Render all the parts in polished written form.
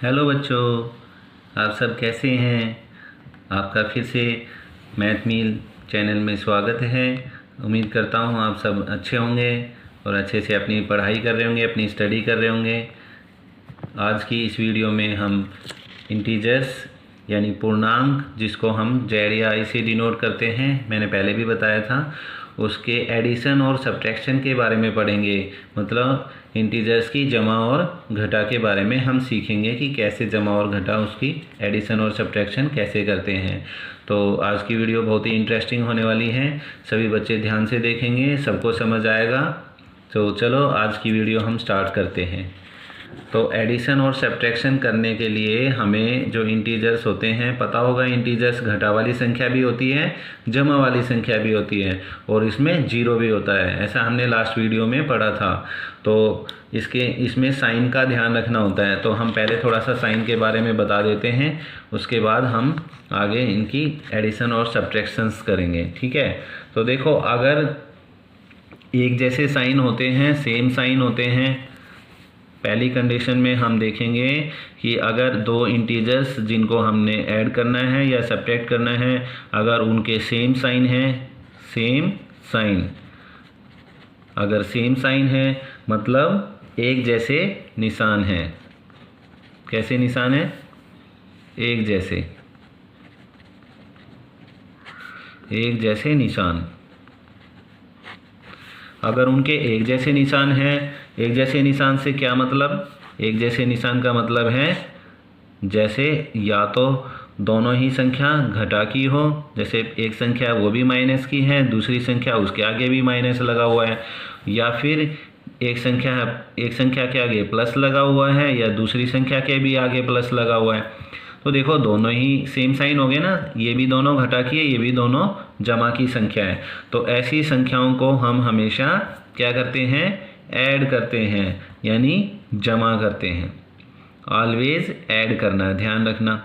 Hello बच्चों, आप सब कैसे हैं। आपका फिर से मैथ मील चैनल में स्वागत है। उम्मीद करता हूँ आप सब अच्छे होंगे और अच्छे से अपनी पढ़ाई कर रहे होंगे, अपनी स्टडी कर रहे होंगे। आज की इस वीडियो में हम इंटीजर्स यानी पूर्णांक, जिसको हम जेड या आई से डिनोट करते हैं, मैंने पहले भी बताया था, उसके एडिशन और सब्ट्रैक्शन के बारे में पढ़ेंगे। मतलब इंटीजर्स की जमा और घटा के बारे में हम सीखेंगे कि कैसे जमा और घटा, उसकी एडिशन और सब्ट्रैक्शन कैसे करते हैं। तो आज की वीडियो बहुत ही इंटरेस्टिंग होने वाली है। सभी बच्चे ध्यान से देखेंगे, सबको समझ आएगा। तो चलो आज की वीडियो हम स्टार्ट करते हैं। तो एडिशन और सब्ट्रैक्शन करने के लिए हमें जो इंटीजर्स होते हैं, पता होगा इंटीजर्स घटा वाली संख्या भी होती है, जमा वाली संख्या भी होती है, और इसमें जीरो भी होता है। ऐसा हमने लास्ट वीडियो में पढ़ा था। तो इसमें साइन का ध्यान रखना होता है। तो हम पहले थोड़ा सा साइन के बारे में बता देते हैं, उसके बाद हम आगे इनकी एडिशन और सब्ट्रैक्शंस करेंगे। ठीक है। तो देखो, अगर एक जैसे साइन होते हैं, सेम साइन होते हैं, पहली कंडीशन में हम देखेंगे कि अगर दो इंटीजर्स जिनको हमने ऐड करना है या सब्ट्रैक्ट करना है, अगर उनके सेम साइन है, सेम साइन, अगर सेम साइन है मतलब एक जैसे निशान है। कैसे निशान है? एक जैसे निशान। अगर उनके एक जैसे निशान है, एक जैसे निशान से क्या मतलब? एक जैसे निशान का मतलब है जैसे या तो दोनों ही संख्या घटा की हो, जैसे एक संख्या वो भी माइनस की है, दूसरी संख्या उसके आगे भी माइनस लगा हुआ है, या फिर एक संख्या के आगे प्लस लगा हुआ है या दूसरी संख्या के भी आगे प्लस लगा हुआ है। तो देखो, दोनों ही सेम साइन हो गए ना, ये भी दोनों घटा की है, ये भी दोनों जमा की संख्या है। तो ऐसी संख्याओं को हम हमेशा क्या करते हैं? ऐड करते हैं, यानी जमा करते हैं। ऑलवेज ऐड करना है, ध्यान रखना।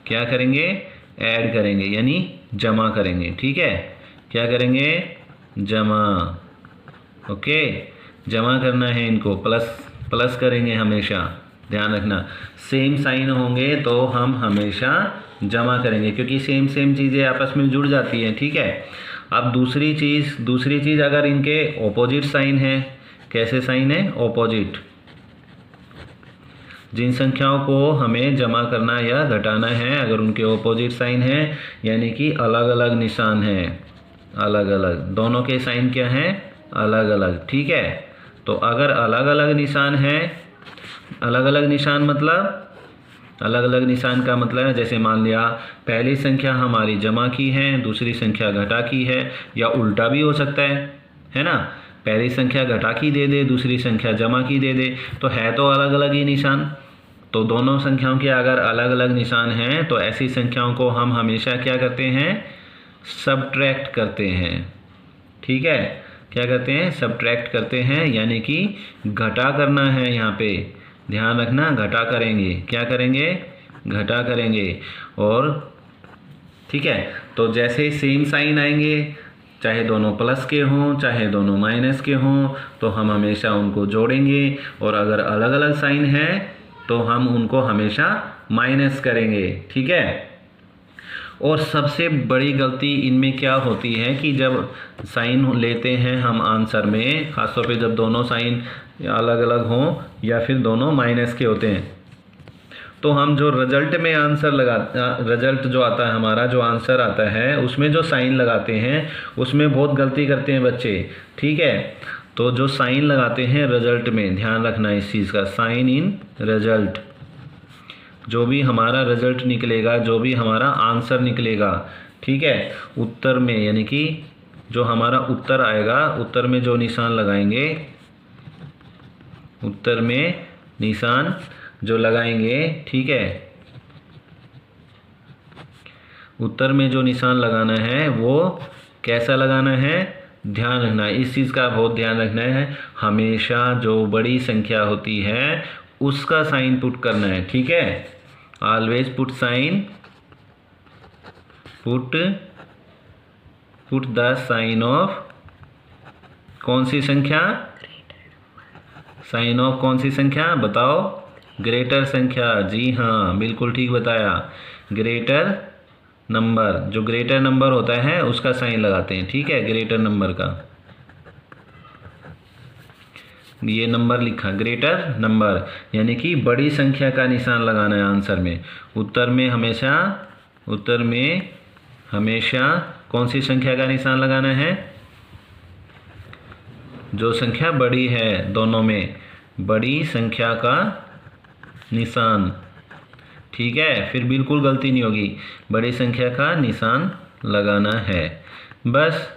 क्या करेंगे? ऐड करेंगे, यानी जमा करेंगे। ठीक है। क्या करेंगे? जमा। ओके, जमा करना है इनको, प्लस करेंगे हमेशा, ध्यान रखना। सेम साइन होंगे तो हम हमेशा जमा करेंगे, क्योंकि सेम चीज़ें आपस में जुड़ जाती हैं। ठीक है। अब दूसरी चीज़ अगर इनके ऑपोजिट साइन है। कैसे साइन है? ऑपोजिट। जिन संख्याओं को हमें जमा करना या घटाना है, अगर उनके ऑपोजिट साइन है, यानी कि अलग अलग निशान है, अलग अलग, दोनों के साइन क्या हैं? अलग अलग। ठीक है। तो अगर अलग अलग निशान है, अलग अलग निशान का मतलब है, जैसे मान लिया पहली संख्या हमारी जमा की है, दूसरी संख्या घटा की है, या उल्टा भी हो सकता है ना? पहली संख्या घटा की दे दे, दूसरी संख्या जमा की दे दे, तो है तो अलग अलग ही निशान। तो दोनों संख्याओं के अगर अलग अलग निशान हैं, तो ऐसी संख्याओं को हम हमेशा क्या करते हैं? सब्ट्रैक्ट करते हैं। ठीक है। क्या करते हैं? सब्ट्रैक्ट करते हैं, यानी कि घटा करना है। यहाँ पे ध्यान रखना, घटा करेंगे। क्या करेंगे? घटा करेंगे। और ठीक है। तो जैसे सेम साइन आएंगे, चाहे दोनों प्लस के हों चाहे दोनों माइनस के हों, तो हम हमेशा उनको जोड़ेंगे। और अगर अलग अलग साइन है तो हम उनको हमेशा माइनस करेंगे। ठीक है। और सबसे बड़ी गलती इनमें क्या होती है कि जब साइन लेते हैं हम आंसर में, खासतौर पे जब दोनों साइन अलग अलग हों या फिर दोनों माइनस के होते हैं, तो हम जो रिजल्ट में रिजल्ट जो आता है, हमारा जो आंसर आता है, उसमें जो साइन लगाते हैं, उसमें बहुत गलती करते हैं बच्चे। ठीक है। तो जो साइन लगाते हैं रिजल्ट में, ध्यान रखना इस चीज़ का, साइन इन रिजल्ट, जो भी हमारा रिजल्ट निकलेगा, जो भी हमारा आंसर निकलेगा, ठीक है, उत्तर में, यानी कि जो हमारा उत्तर आएगा, उत्तर में जो निशान लगाएंगे, उत्तर में निशान जो लगाएंगे, ठीक है, उत्तर में जो निशान लगाना है वो कैसा लगाना है? ध्यान रखना, इस चीज़ का बहुत ध्यान रखना है। हमेशा जो बड़ी संख्या होती है उसका साइन पुट करना है। ठीक है। Always put sign, put the sign of कौन सी संख्या? साइन ऑफ कौन सी संख्या बताओ? ग्रेटर संख्या, जी हाँ बिल्कुल ठीक बताया। ग्रेटर नंबर, जो ग्रेटर नंबर होता है उसका साइन लगाते हैं, ठीक है, ग्रेटर नंबर का। ये नंबर लिखा, ग्रेटर नंबर यानी कि बड़ी संख्या का निशान लगाना है आंसर में। उत्तर में हमेशा कौन सी संख्या का निशान लगाना है? जो संख्या बड़ी है, दोनों में बड़ी संख्या का निशान, ठीक है, फिर बिल्कुल गलती नहीं होगी, बड़ी संख्या का निशान लगाना है। बस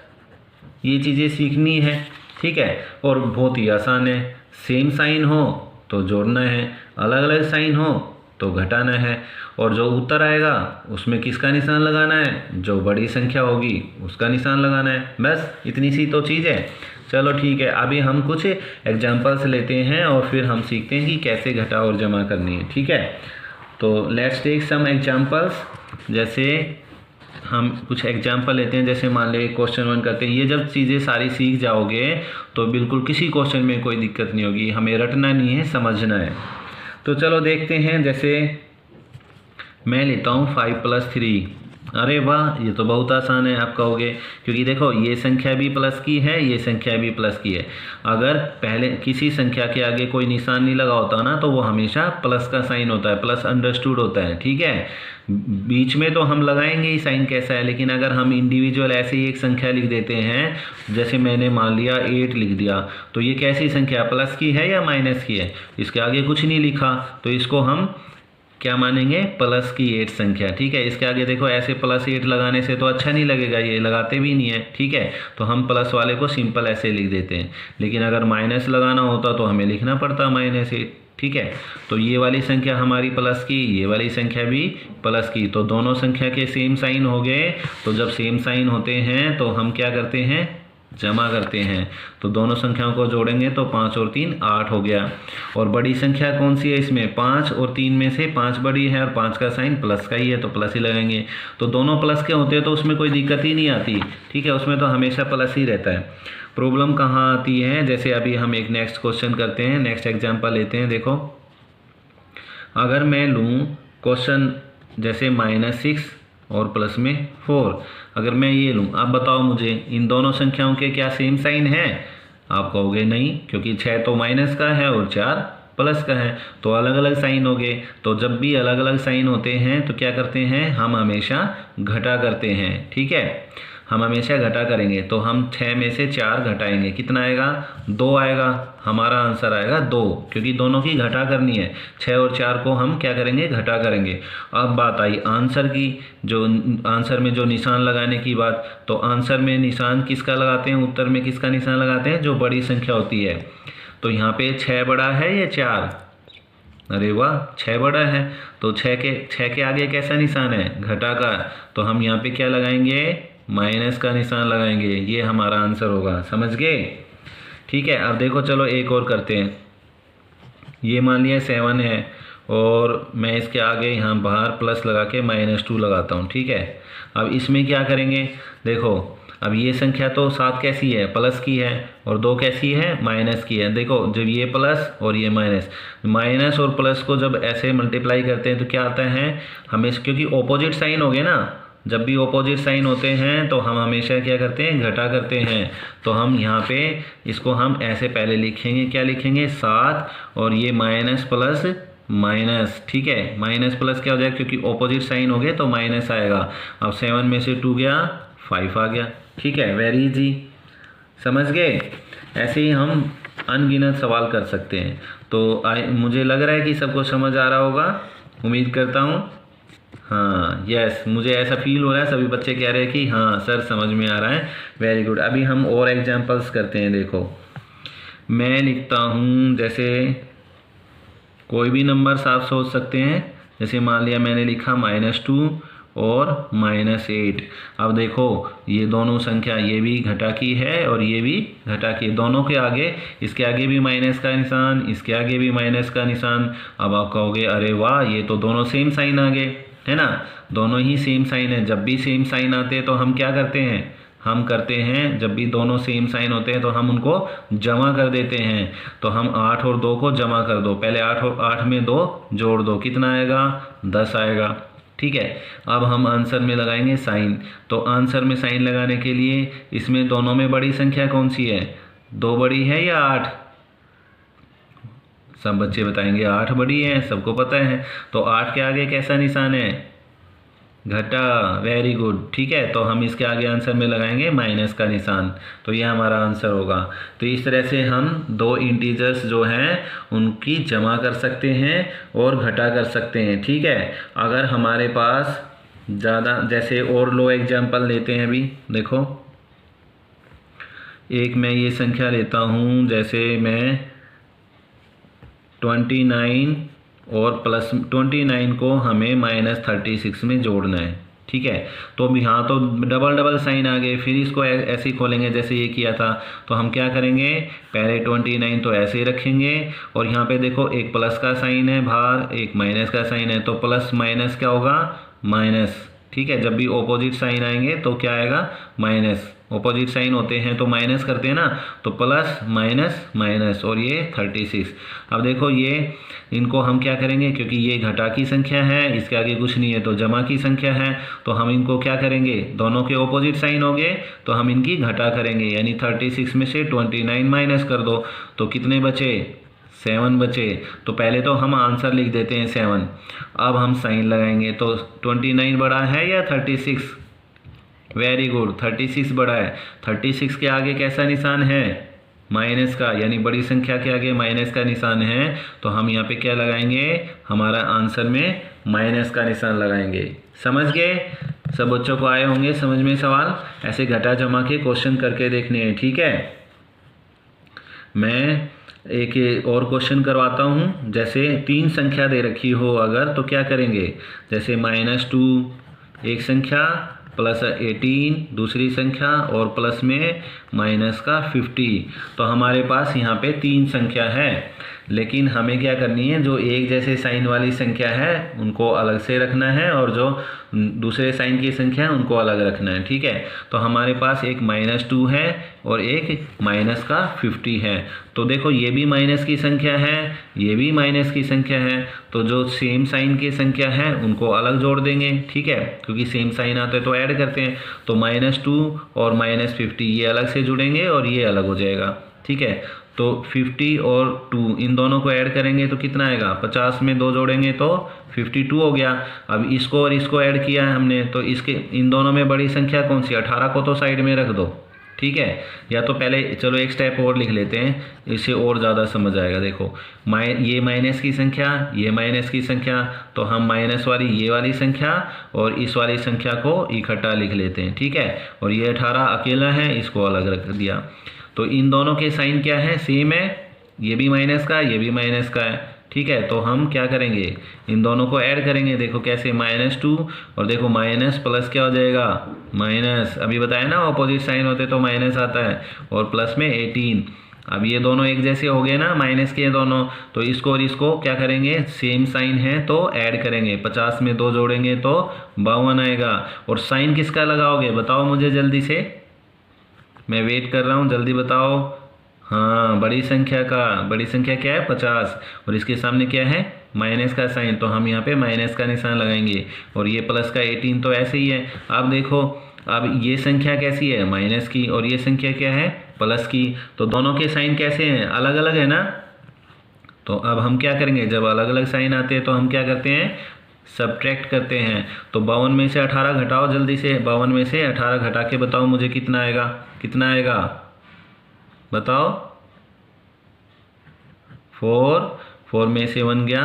ये चीज़ें सीखनी है, ठीक है, और बहुत ही आसान है। सेम साइन हो तो जोड़ना है, अलग अलग साइन हो तो घटाना है, और जो उत्तर आएगा उसमें किसका निशान लगाना है? जो बड़ी संख्या होगी उसका निशान लगाना है। बस इतनी सी तो चीज़ है। चलो ठीक है, अभी हम कुछ एग्जांपल्स लेते हैं और फिर हम सीखते हैं कि कैसे घटा और जमा करनी है, ठीक है। तो लेट्स टेक सम एग्जांपल्स। जैसे हम कुछ एग्जांपल लेते हैं, जैसे मान ले क्वेश्चन 1 करते हैं। ये जब चीज़ें सारी सीख जाओगे तो बिल्कुल किसी क्वेश्चन में कोई दिक्कत नहीं होगी, हमें रटना नहीं है, समझना है। तो चलो देखते हैं। जैसे मैं लेता हूँ 5 + 3। अरे वाह, ये तो बहुत आसान है, आप कहोगे, क्योंकि देखो ये संख्या भी प्लस की है, ये संख्या भी प्लस की है। अगर पहले किसी संख्या के आगे कोई निशान नहीं लगा होता ना, तो वो हमेशा प्लस का साइन होता है, प्लस अंडरस्टूड होता है, ठीक है। बीच में तो हम लगाएंगे ही साइन कैसा है, लेकिन अगर हम इंडिविजुअल ऐसे ही एक संख्या लिख देते हैं, जैसे मैंने मान लिया 8 लिख दिया, तो ये कैसी संख्या, प्लस की है या माइनस की है? इसके आगे कुछ नहीं लिखा, तो इसको हम क्या मानेंगे? प्लस की 8 संख्या, ठीक है। इसके आगे देखो ऐसे +8 लगाने से तो अच्छा नहीं लगेगा, ये लगाते भी नहीं है, ठीक है, तो हम प्लस वाले को सिंपल ऐसे लिख देते हैं। लेकिन अगर माइनस लगाना होता तो हमें लिखना पड़ता -8, ठीक है। तो ये वाली संख्या हमारी प्लस की, ये वाली संख्या भी प्लस की, तो दोनों संख्या के सेम साइन हो गए। तो जब सेम साइन होते हैं तो हम क्या करते हैं? जमा करते हैं। तो दोनों संख्याओं को जोड़ेंगे तो 5 और 3 8 हो गया। और बड़ी संख्या कौन सी है इसमें? 5 और 3 में से 5 बड़ी है और 5 का साइन प्लस का ही है, तो प्लस ही लगाएंगे। तो दोनों प्लस के होते हैं तो उसमें कोई दिक्कत ही नहीं आती, ठीक है, उसमें तो हमेशा प्लस ही रहता है। प्रॉब्लम कहाँ आती है? जैसे अभी हम एक नेक्स्ट क्वेश्चन करते हैं, नेक्स्ट एग्जाम्पल लेते हैं। देखो अगर मैं लूँ क्वेश्चन जैसे -6 और प्लस में 4, अगर मैं ये लूँ, आप बताओ मुझे इन दोनों संख्याओं के क्या सेम साइन है? आप कहोगे नहीं, क्योंकि 6 तो माइनस का है और 4 प्लस का है, तो अलग अलग साइन हो गए। तो जब भी अलग अलग साइन होते हैं तो क्या करते हैं? हम हमेशा घटा करते हैं, ठीक है, हम हमेशा घटा करेंगे। तो हम 6 में से 4 घटाएंगे, कितना आएगा? 2 आएगा, हमारा आंसर आएगा 2, क्योंकि दोनों की घटा करनी है। 6 और 4 को हम क्या करेंगे? घटा करेंगे। अब बात आई आंसर की, जो आंसर में जो निशान लगाने की बात, तो आंसर में निशान किसका लगाते हैं? उत्तर में किसका निशान लगाते हैं? जो बड़ी संख्या होती है। तो यहाँ पे 6 बड़ा है या 4? अरे वाह, 6 बड़ा है, तो 6 के आगे कैसा निशान है? घटा का, तो हम यहाँ पे क्या लगाएंगे? माइनस का निशान लगाएंगे, ये हमारा आंसर होगा, समझ गए, ठीक है। अब देखो चलो एक और करते हैं। ये मान लिया 7 है और मैं इसके आगे यहाँ बाहर प्लस लगा के -2 लगाता हूँ, ठीक है। अब इसमें क्या करेंगे? देखो अब ये संख्या तो 7 कैसी है? प्लस की है, और 2 कैसी है? माइनस की है। देखो जब ये प्लस और ये माइनस और प्लस को जब ऐसे मल्टीप्लाई करते हैं तो क्या आता है? हमें, क्योंकि ऑपोजिट साइन हो गए ना, जब भी ऑपोजिट साइन होते हैं तो हम हमेशा क्या करते हैं? घटा करते हैं। तो हम यहाँ पे इसको हम ऐसे पहले लिखेंगे, क्या लिखेंगे? 7 और ये माइनस प्लस माइनस, ठीक है, माइनस प्लस क्या हो जाएगा? क्योंकि ऑपोजिट साइन हो गए तो माइनस आएगा। अब 7 में से 2 गया, 5 आ गया, ठीक है, वेरी इजी, समझ गए। ऐसे ही हम अनगिनत सवाल कर सकते हैं। तो मुझे लग रहा है कि सबको समझ आ रहा होगा, उम्मीद करता हूँ। हाँ यस, मुझे ऐसा फील हो रहा है, सभी बच्चे कह रहे हैं कि हाँ सर समझ में आ रहा है, वेरी गुड। अभी हम और एग्जांपल्स करते हैं। देखो मैं लिखता हूँ, जैसे कोई भी नंबर आप सोच सकते हैं, जैसे मान लिया मैंने लिखा -2 और -8। अब देखो ये दोनों संख्या, ये भी घटा की है और ये भी घटा की है, दोनों के आगे, इसके आगे भी माइनस का निशान, इसके आगे भी माइनस का निशान। अब आप कहोगे अरे वाह, ये तो दोनों सेम साइन आ गए, है ना, दोनों ही सेम साइन है। जब भी सेम साइन आते हैं तो हम क्या करते हैं? हम करते हैं, जब भी दोनों सेम साइन होते हैं तो हम उनको जमा कर देते हैं। तो हम 8 और 2 को जमा कर दो, पहले 8 और 8 में 2 जोड़ दो, कितना आएगा? 10 आएगा। ठीक है, अब हम आंसर में लगाएंगे साइन। तो आंसर में साइन लगाने के लिए इसमें दोनों में बड़ी संख्या कौन सी है? 2 बड़ी है या 8? सब बच्चे बताएंगे 8 बड़ी है, सबको पता है। तो 8 के आगे कैसा निशान है? घटा। Very good. ठीक है, तो हम इसके आगे आंसर में लगाएंगे माइनस का निशान, तो ये हमारा आंसर होगा। तो इस तरह से हम दो इंटीजर्स जो हैं उनकी जमा कर सकते हैं और घटा कर सकते हैं। ठीक है, अगर हमारे पास ज़्यादा, जैसे और लो एग्जाम्पल लेते हैं अभी, देखो एक मैं ये संख्या लेता हूँ, जैसे मैं 29 और प्लस 29 को हमें -36 में जोड़ना है। ठीक है, तो अब यहाँ तो डबल डबल साइन आ गए, फिर इसको ऐसे ही खोलेंगे जैसे ये किया था। तो हम क्या करेंगे, पहले 29 तो ऐसे ही रखेंगे, और यहाँ पे देखो एक प्लस का साइन है बाहर, एक माइनस का साइन है, तो प्लस माइनस क्या होगा? माइनस। ठीक है, जब भी ऑपोजिट साइन आएंगे तो क्या आएगा? माइनस। ऑपोजिट साइन होते हैं तो माइनस करते हैं ना, तो प्लस माइनस माइनस, और ये 36। अब देखो ये इनको हम क्या करेंगे, क्योंकि ये घटा की संख्या है, इसके आगे कुछ नहीं है, तो जमा की संख्या है, तो हम इनको क्या करेंगे, दोनों के ऑपोजिट साइन हो गए तो हम इनकी घटा करेंगे, यानी 36 में से 29 माइनस कर दो, तो कितने बचे? 7 बचे। तो पहले तो हम आंसर लिख देते हैं 7, अब हम साइन लगाएंगे। तो 29 बड़ा है या 36? वेरी गुड, 36 बड़ा है। 36 के आगे कैसा निशान है? माइनस का, यानी बड़ी संख्या के आगे माइनस का निशान है, तो हम यहाँ पे क्या लगाएंगे, हमारा आंसर में माइनस का निशान लगाएंगे। समझ गए? सब बच्चों को आए होंगे समझ में सवाल? ऐसे घटा जमा के क्वेश्चन करके देखने हैं। ठीक है, मैं एक और क्वेश्चन करवाता हूँ। जैसे 3 संख्या दे रखी हो अगर, तो क्या करेंगे, जैसे -2 एक संख्या, प्लस 18 दूसरी संख्या, और प्लस में माइनस का 50। तो हमारे पास यहाँ पे 3 संख्या है, लेकिन हमें क्या करनी है, जो एक जैसे साइन वाली संख्या है उनको अलग से रखना है, और जो दूसरे साइन की संख्या है उनको अलग रखना है। ठीक है, तो हमारे पास एक -2 है और एक माइनस का 50 है। तो देखो ये भी माइनस की संख्या है, ये भी माइनस की संख्या है, तो जो सेम साइन की संख्या है उनको अलग जोड़ देंगे। ठीक है, क्योंकि सेम साइन आते हैं तो ऐड करते हैं, तो -2 और -50 ये अलग से जुड़ेंगे और ये अलग हो जाएगा। ठीक है, तो 50 और 2 इन दोनों को ऐड करेंगे तो कितना आएगा, 50 में 2 जोड़ेंगे तो 52 हो गया। अब इसको और इसको ऐड किया है हमने, तो इसके इन दोनों में बड़ी संख्या कौन सी? 18 को तो साइड में रख दो। ठीक है, या तो पहले चलो एक स्टेप और लिख लेते हैं, इससे और ज़्यादा समझ आएगा। देखो ये माइनस की संख्या, ये माइनस की संख्या, तो हम माइनस वाली ये वाली संख्या और इस वाली संख्या को इकट्ठा लिख लेते हैं। ठीक है, और ये 18 अकेला है, इसको अलग रख दिया। तो इन दोनों के साइन क्या है? सेम है, ये भी माइनस का, ये भी माइनस का है। ठीक है, तो हम क्या करेंगे, इन दोनों को ऐड करेंगे। देखो कैसे, -2 और देखो माइनस प्लस क्या हो जाएगा, माइनस। अभी बताया ना ऑपोजिट साइन होते तो माइनस आता है, और प्लस में 18। अब ये दोनों एक जैसे हो गए ना, माइनस के दोनों, तो इसको और इसको क्या करेंगे, सेम साइन है तो ऐड करेंगे। 50 में 2 जोड़ेंगे तो 52 आएगा। और साइन किसका लगाओगे, बताओ मुझे जल्दी से, मैं वेट कर रहा हूँ, जल्दी बताओ। हाँ, बड़ी संख्या का। बड़ी संख्या क्या है? 50, और इसके सामने क्या है, माइनस का साइन, तो हम यहाँ पे माइनस का निशान लगाएंगे। और ये प्लस का 18 तो ऐसे ही है। अब देखो, अब ये संख्या कैसी है, माइनस की, और ये संख्या क्या है, प्लस की। तो दोनों के साइन कैसे हैं, अलग अलग है ना। तो अब हम क्या करेंगे, जब अलग अलग साइन आते हैं तो हम क्या करते हैं, सब्ट्रैक्ट करते हैं। तो 52 में से 18 घटाओ जल्दी से, 52 में से 18 घटा के बताओ मुझे कितना आएगा, कितना आएगा बताओ। 4 में से 1 गया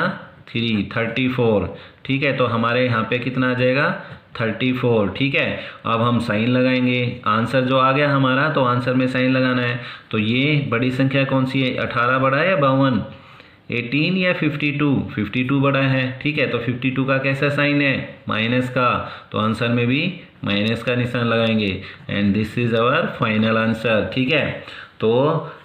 3, 34। ठीक है, तो हमारे यहाँ पे कितना आ जाएगा, 34। ठीक है, अब हम साइन लगाएंगे। आंसर जो आ गया हमारा, तो आंसर में साइन लगाना है। तो ये बड़ी संख्या कौन सी है, 18 बड़ा है या 52, 18 या 52? 52 बड़ा है। ठीक है, तो 52 का कैसा साइन है, माइनस का, तो आंसर में भी माइनस का निशान लगाएंगे। And this is our final answer. ठीक है, तो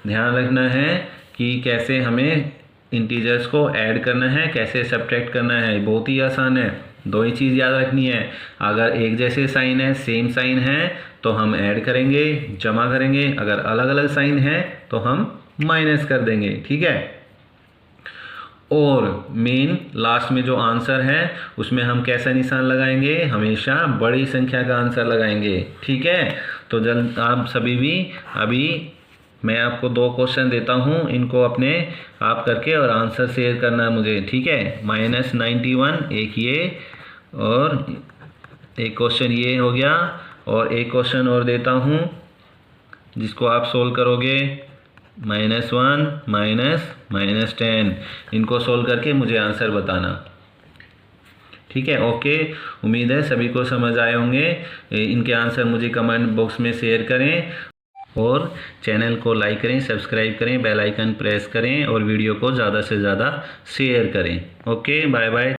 ध्यान रखना है कि कैसे हमें इंटीजर्स को ऐड करना है, कैसे सब्ट्रैक्ट करना है, बहुत ही आसान है। 2 ही चीज़ याद रखनी है, अगर एक जैसे साइन है, सेम साइन है, तो हम ऐड करेंगे, जमा करेंगे। अगर अलग अलग साइन है तो हम माइनस कर देंगे, ठीक है। और मेन लास्ट में जो आंसर है उसमें हम कैसा निशान लगाएंगे, हमेशा बड़ी संख्या का आंसर लगाएंगे, ठीक है। तो जल्द आप सभी भी, अभी मैं आपको 2 क्वेश्चन देता हूँ, इनको अपने आप करके और आंसर शेयर करना है मुझे, ठीक है। -91 एक ये, और एक क्वेश्चन ये हो गया, और एक क्वेश्चन और देता हूँ जिसको आप सोल्व करोगे, -1 -10, इनको सोल्व करके मुझे आंसर बताना, ठीक है। ओके, उम्मीद है सभी को समझ आए होंगे। इनके आंसर मुझे कमेंट बॉक्स में शेयर करें, और चैनल को लाइक करें, सब्सक्राइब करें, बेल आइकन प्रेस करें, और वीडियो को ज़्यादा से ज़्यादा शेयर करें। Okay, bye bye.